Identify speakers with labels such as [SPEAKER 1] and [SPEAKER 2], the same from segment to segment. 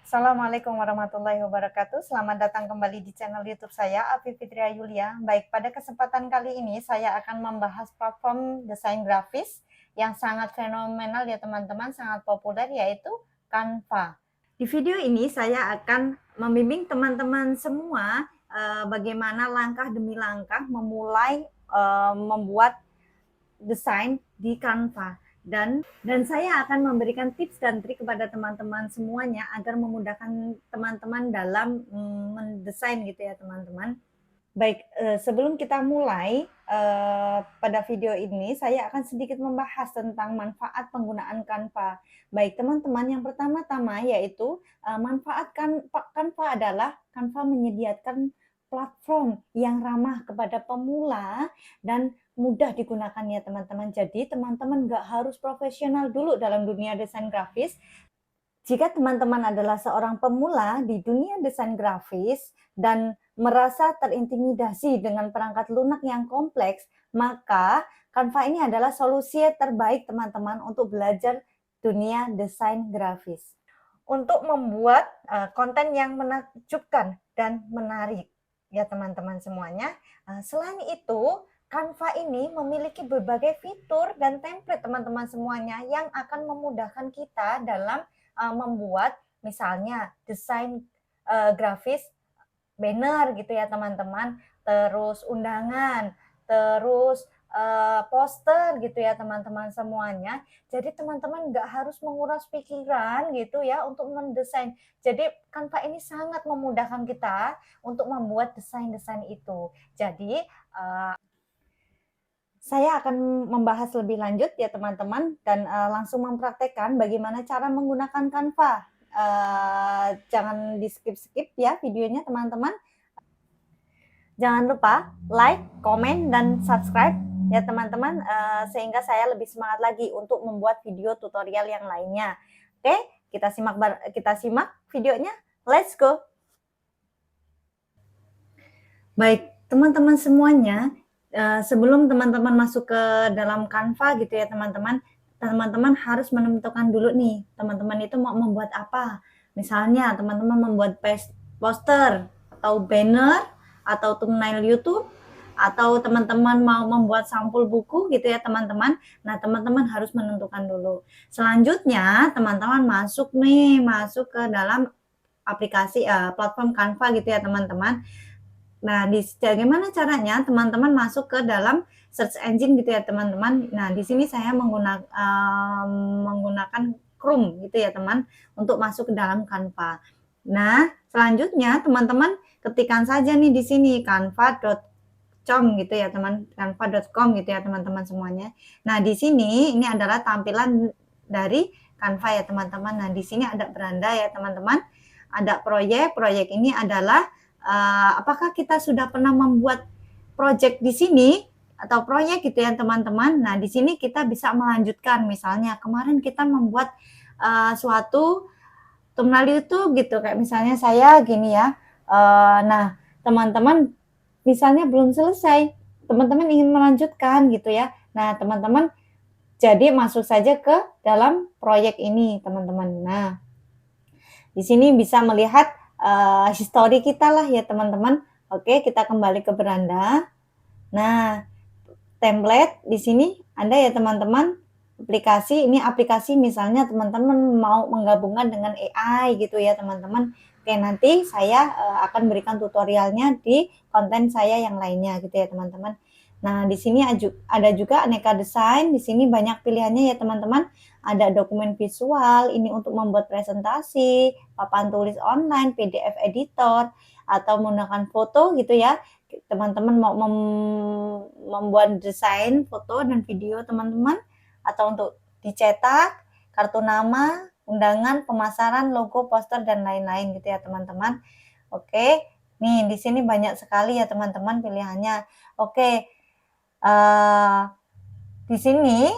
[SPEAKER 1] Assalamualaikum warahmatullahi wabarakatuh. Selamat datang kembali di channel YouTube saya, Afi Fitria Yulia. Baik, pada kesempatan kali ini saya akan membahas platform desain grafis yang sangat fenomenal ya teman-teman, sangat populer, yaitu Canva. Di video ini saya akan membimbing teman-teman semua bagaimana langkah demi langkah memulai membuat desain di Canva. Dan saya akan memberikan tips dan trik kepada teman-teman semuanya agar memudahkan teman-teman dalam mendesain gitu ya teman-teman. Baik, sebelum kita mulai pada video ini, saya akan sedikit membahas tentang manfaat penggunaan Canva. Baik teman-teman, yang pertama-tama yaitu manfaat Canva adalah Canva menyediakan platform yang ramah kepada pemula dan mudah digunakan ya teman-teman. Jadi teman-teman nggak harus profesional dulu dalam dunia desain grafis. Jika teman-teman adalah seorang pemula di dunia desain grafis dan merasa terintimidasi dengan perangkat lunak yang kompleks, maka Canva ini adalah solusi terbaik teman-teman untuk belajar dunia desain grafis. Untuk membuat konten yang menakjubkan dan menarik ya teman-teman semuanya. Selain itu, Canva ini memiliki berbagai fitur dan template teman-teman semuanya yang akan memudahkan kita dalam membuat misalnya desain grafis banner gitu ya teman-teman, terus undangan, terus poster gitu ya teman-teman semuanya. Jadi teman-teman nggak harus menguras pikiran gitu ya untuk mendesain. Jadi Canva ini sangat memudahkan kita untuk membuat desain-desain itu. Jadi saya akan membahas lebih lanjut ya teman-teman dan langsung mempraktekkan bagaimana cara menggunakan Canva. Jangan di skip-skip ya videonya teman-teman. Jangan lupa like, komen, dan subscribe ya teman-teman sehingga saya lebih semangat lagi untuk membuat video tutorial yang lainnya. Oke, kita simak videonya. Let's go. Baik, teman-teman semuanya, sebelum teman-teman masuk ke dalam Canva gitu ya teman-teman harus menentukan dulu nih, teman-teman itu mau membuat apa. Misalnya teman-teman membuat poster atau banner atau thumbnail YouTube atau teman-teman mau membuat sampul buku gitu ya teman-teman. Nah, teman-teman harus menentukan dulu. Selanjutnya, teman-teman masuk ke dalam aplikasi platform Canva gitu ya teman-teman. Nah, bagaimana caranya teman-teman masuk ke dalam search engine gitu ya teman-teman. Nah, di sini saya menggunakan Chrome gitu ya teman untuk masuk ke dalam Canva. Nah, selanjutnya teman-teman ketikkan saja nih di sini canva.com gitu ya teman, canva.com gitu ya teman-teman semuanya. Nah, di sini ini adalah tampilan dari Canva ya teman-teman. Nah, di sini ada beranda ya teman-teman. Ada proyek ini adalah apakah kita sudah pernah membuat proyek di sini atau proyek gitu ya teman-teman. Nah, di sini kita bisa melanjutkan. Misalnya kemarin kita membuat suatu thumbnail YouTube gitu, kayak misalnya saya gini ya. Nah, teman-teman misalnya belum selesai, teman-teman ingin melanjutkan gitu ya. Nah, teman-teman jadi masuk saja ke dalam proyek ini, teman-teman. Nah, di sini bisa melihat histori kita lah ya teman-teman. Oke, kita kembali ke beranda. Nah, template di sini ada ya teman-teman. Aplikasi misalnya teman-teman mau menggabungkan dengan AI gitu ya teman-teman. Oke, nanti saya akan berikan tutorialnya di konten saya yang lainnya gitu ya teman-teman. Nah, di sini ada juga aneka desain. Di sini banyak pilihannya ya teman-teman. Ada dokumen visual, ini untuk membuat presentasi, papan tulis online, PDF editor, atau menggunakan foto gitu ya. Teman-teman mau membuat desain foto dan video teman-teman, atau untuk dicetak, kartu nama, undangan, pemasaran, logo, poster, dan lain-lain gitu ya teman-teman. Oke, nih di sini banyak sekali ya teman-teman pilihannya. Oke, di sini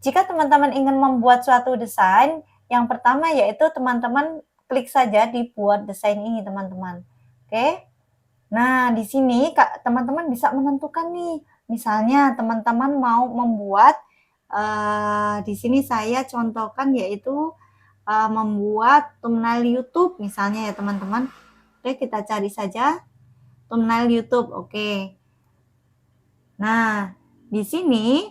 [SPEAKER 1] jika teman-teman ingin membuat suatu desain, yang pertama yaitu teman-teman klik saja di buat desain ini teman-teman. Oke. Nah, di sini teman-teman bisa menentukan nih. Misalnya teman-teman mau membuat di sini saya contohkan yaitu membuat thumbnail YouTube misalnya ya teman-teman. Oke, kita cari saja thumbnail YouTube. Oke. Nah, di sini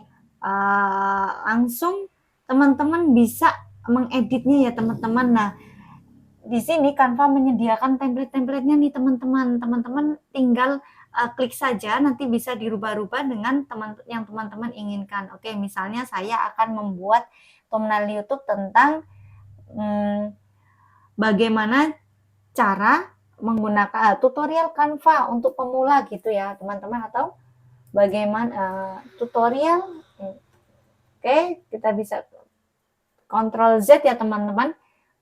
[SPEAKER 1] langsung teman-teman bisa mengeditnya ya teman-teman. Nah, di sini Canva menyediakan template-templatenya nih teman-teman. Teman-teman tinggal klik saja, nanti bisa dirubah-rubah dengan yang teman-teman inginkan. Oke, misalnya saya akan membuat thumbnail YouTube tentang bagaimana cara menggunakan tutorial Canva untuk pemula gitu ya teman-teman, atau bagaimana tutorial. Oke, kita bisa Ctrl Z ya teman-teman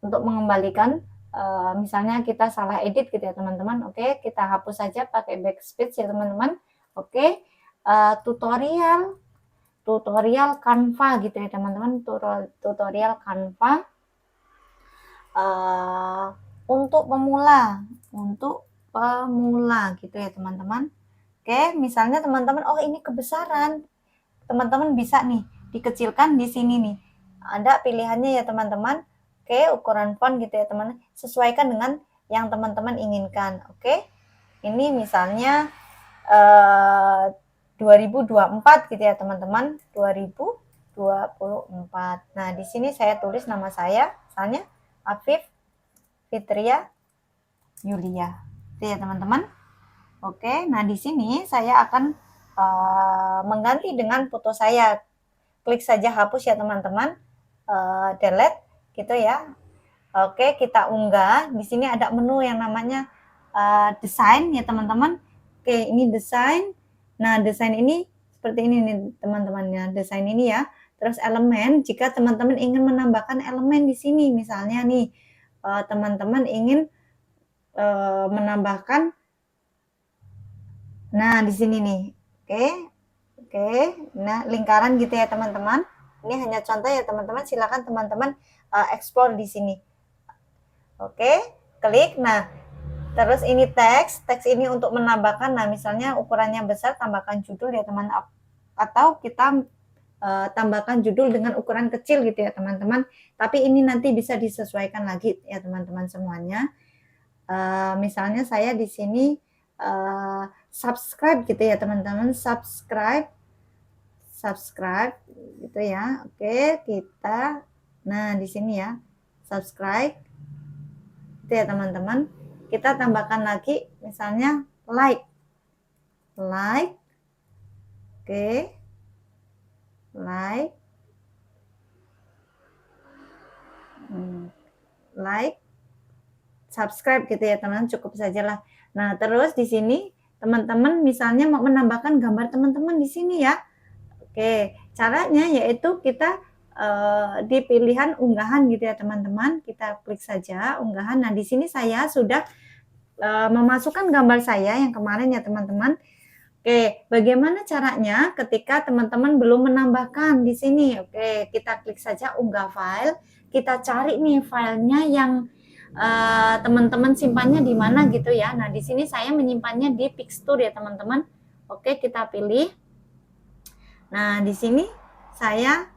[SPEAKER 1] untuk mengembalikan misalnya kita salah edit gitu ya teman-teman. Oke, kita hapus saja pakai backspace ya teman-teman. Oke, tutorial Canva gitu ya teman-teman, tutorial Canva untuk pemula gitu ya teman-teman. Oke, misalnya teman-teman, oh ini kebesaran, teman-teman bisa nih dikecilkan di sini nih, ada pilihannya ya teman-teman. Oke, ukuran font gitu ya teman-teman, sesuaikan dengan yang teman-teman inginkan. Oke, ini misalnya 2024 gitu ya teman-teman, 2024. Nah, di sini saya tulis nama saya, misalnya Afif Fitria Yulia. Itu ya teman-teman. Oke, nah di sini saya akan mengganti dengan foto saya. Klik saja hapus ya teman-teman, delete gitu ya. Oke, kita unggah. Di sini ada menu yang namanya desain ya teman-teman. Oke, ini desain. Nah, desain ini seperti ini nih teman-teman ya. Desain ini ya. Terus elemen, jika teman-teman ingin menambahkan elemen di sini, misalnya nih teman-teman ingin menambahkan, nah di sini nih, oke, nah lingkaran gitu ya teman-teman. Ini hanya contoh ya teman-teman, silakan teman-teman explore di sini. Oke, klik. Nah, terus ini teks ini untuk menambahkan. Nah, misalnya ukurannya besar, tambahkan judul ya teman, atau kita tambahkan judul dengan ukuran kecil gitu ya teman-teman. Tapi ini nanti bisa disesuaikan lagi ya teman-teman semuanya. Misalnya saya di sini subscribe gitu ya teman-teman, subscribe gitu ya. Oke, kita, nah di sini ya subscribe itu ya teman-teman. Kita tambahkan lagi misalnya like, oke, like, subscribe gitu ya teman-teman, cukup sajalah. Nah, terus di sini teman-teman misalnya mau menambahkan gambar teman-teman di sini ya. Oke, caranya yaitu kita di pilihan unggahan gitu ya teman-teman, kita klik saja unggahan. Nah, di sini saya sudah memasukkan gambar saya yang kemarin ya teman-teman. Oke, bagaimana caranya ketika teman-teman belum menambahkan di sini? Oke, kita klik saja unggah file, kita cari nih filenya yang teman-teman simpannya di mana gitu ya. Nah, di sini saya menyimpannya di Pixtour ya teman-teman. Oke, kita pilih. Nah, di sini saya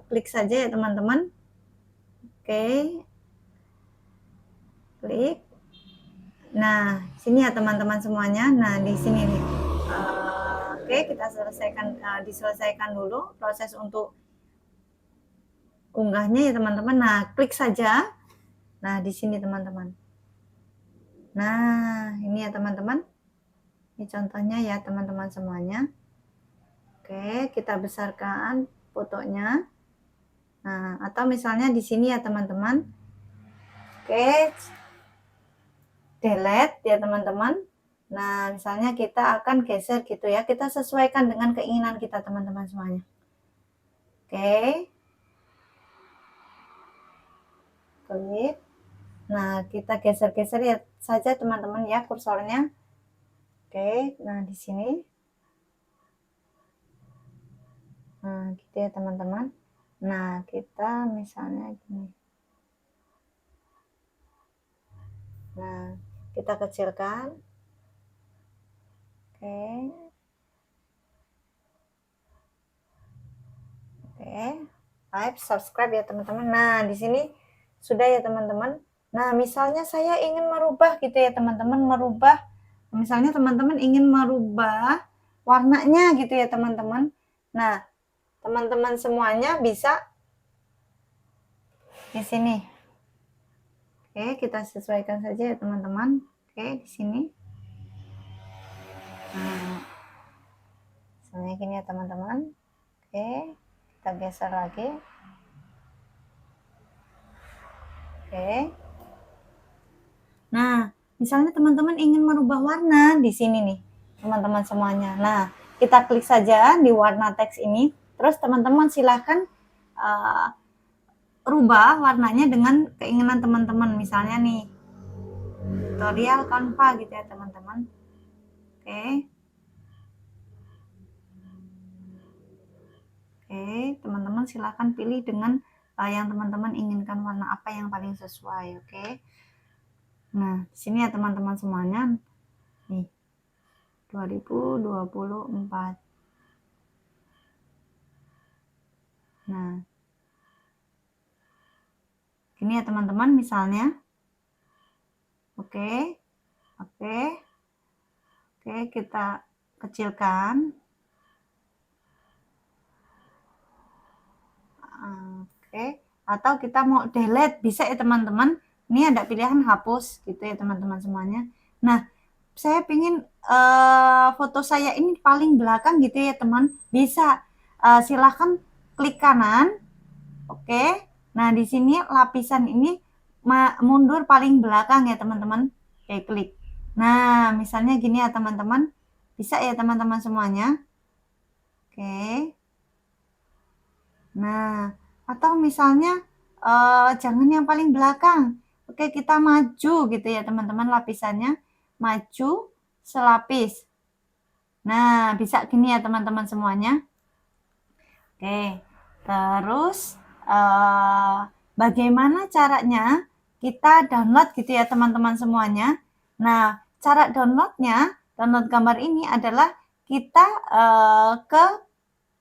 [SPEAKER 1] klik saja ya teman-teman. Oke, klik. Nah, sini ya teman-teman semuanya. Nah, di sini nih. Oke, kita diselesaikan dulu proses untuk unggahnya ya teman-teman. Nah, klik saja. Nah, di sini teman-teman. Nah, ini ya teman-teman. Ini contohnya ya teman-teman semuanya. Oke, kita besarkan fotonya. Nah, atau misalnya di sini ya teman-teman. Oke, delete ya teman-teman. Nah, misalnya kita akan geser gitu ya. Kita sesuaikan dengan keinginan kita teman-teman semuanya. Oke. Klik. Nah, kita geser-geser ya saja teman-teman ya kursornya. Oke, nah di sini. Nah, gitu ya teman-teman. Nah, kita misalnya gini. Nah, kita kecilkan. Oke. Oke. Like, subscribe ya teman-teman. Nah, di sini Sudah ya teman-teman. Nah, misalnya saya ingin merubah gitu ya teman-teman, misalnya teman-teman ingin merubah warnanya gitu ya teman-teman. Nah, teman-teman semuanya bisa di sini. Oke, kita sesuaikan saja ya teman-teman. Oke, di sini. Nah, misalnya gini ya teman-teman. Oke, kita geser lagi. Oke. Nah, misalnya teman-teman ingin merubah warna di sini nih, teman-teman semuanya. Nah, kita klik saja di warna teks ini. Terus teman-teman silahkan rubah warnanya dengan keinginan teman-teman. Misalnya nih, tutorial Canva gitu ya teman-teman. Oke. Oke, teman-teman silahkan pilih dengan yang teman-teman inginkan warna apa yang paling sesuai. Oke. Nah, di sini ya teman-teman semuanya. Nih, 2024. Nah, ini ya teman-teman misalnya. Oke, oke, oke, kita kecilkan. Oke, atau kita mau delete bisa ya teman-teman. Ini ada pilihan hapus gitu ya teman-teman semuanya. Nah, saya pingin foto saya ini paling belakang gitu ya teman. Bisa silahkan klik kanan. Oke. Nah, di sini lapisan ini mundur paling belakang ya teman-teman. Oke, klik. Nah, misalnya gini ya teman-teman. Bisa ya teman-teman semuanya. Oke. Nah, atau misalnya jangan yang paling belakang. Oke, kita maju gitu ya teman-teman lapisannya. Maju selapis. Nah, bisa gini ya teman-teman semuanya. Oke, terus bagaimana caranya kita download gitu ya teman-teman semuanya. Nah, cara downloadnya, download gambar ini adalah kita ke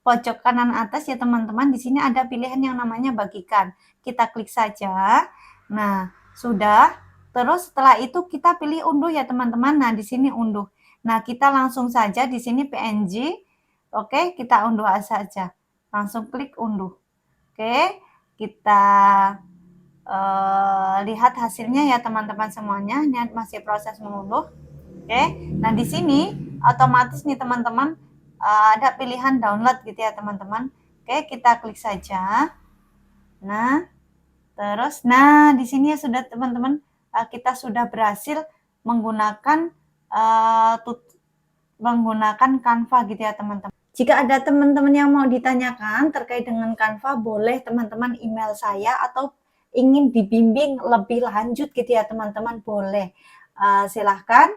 [SPEAKER 1] pojok kanan atas ya teman-teman. Di sini ada pilihan yang namanya bagikan. Kita klik saja. Nah, sudah. Terus setelah itu kita pilih unduh ya teman-teman. Nah, di sini unduh. Nah, kita langsung saja di sini PNG. Oke, kita unduh saja. Langsung klik unduh. Oke, kita lihat hasilnya ya teman-teman semuanya. Ini masih proses mengunduh. Oke, nah di sini otomatis nih teman-teman ada pilihan download gitu ya teman-teman. Oke, kita klik saja. Nah, terus, nah di sini ya sudah teman-teman, kita sudah berhasil menggunakan Canva gitu ya teman-teman. Jika ada teman-teman yang mau ditanyakan terkait dengan Canva, boleh teman-teman email saya atau ingin dibimbing lebih lanjut gitu ya teman-teman, boleh. Silahkan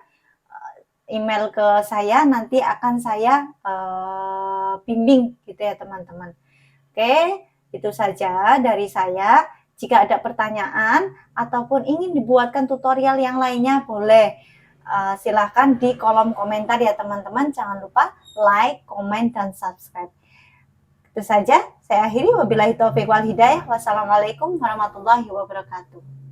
[SPEAKER 1] email ke saya, nanti akan saya bimbing gitu ya teman-teman. Oke, itu saja dari saya. Jika ada pertanyaan ataupun ingin dibuatkan tutorial yang lainnya, boleh. Silahkan di kolom komentar ya teman-teman. Jangan lupa like, komen, dan subscribe. Itu saja, saya akhiri. Wabillahi taufiq wal hidayah. Wassalamualaikum warahmatullahi wabarakatuh.